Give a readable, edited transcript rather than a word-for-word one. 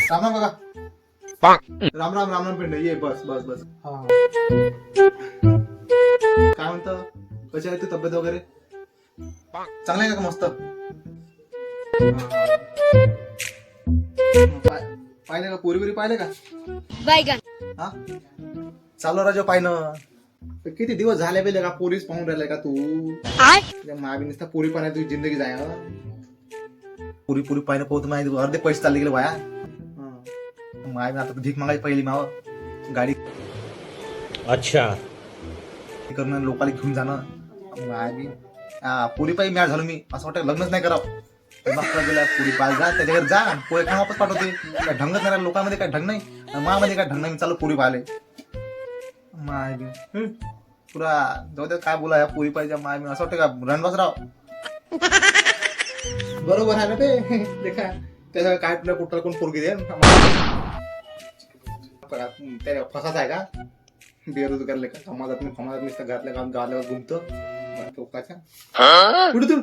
राम राम काका. राम राम राम राम पिंड ये बस बस बस. हा काय म्हणतं, कशी आहे तू, तब्येत वगैरे चांगला आहे का? मस्त. पाहिले का पोरी पाहिले का? हा चालू राजा पाहिनं. किती दिवस झाले पहिले का पोरीच पाहून राहिले का तू? मावी नुसता पोरी पाहण्या तुझी जिंदगी जाय. पुरी पुरी पाहिलं पाहू माहिती अर्धे पैसे चालले गेले वाया. माय आता भीक मागायची पहिली माव गाडी अच्छा करणं, लोकांना घेऊन जाणं. माय बी पुरी पाहिजे मॅच झालो मी. असं वाटतं लग्नच नाही करावं. गेल्या पुरी पाहिजे जा त्याच्या घरी जा, पोहे खा वापस पाठवते. काय ढंगच नाही, लोकांमध्ये काय ढंग नाही, मामध्ये काय ढंग नाही. चालू पुरी पाहिले माय बी पुरा जाऊ दे. काय बोला या पुरी पाहिजे माय मी. असं वाटतं का रणबासराव बरोबर आहे ना ते. देखा त्याच्या काय तुला कुठला कोण पोरगी दे त्या फसाच आहे का? बेरोजगारले का समाजात नुसतं घातल्या काम गावाला घुमतो कुठे तू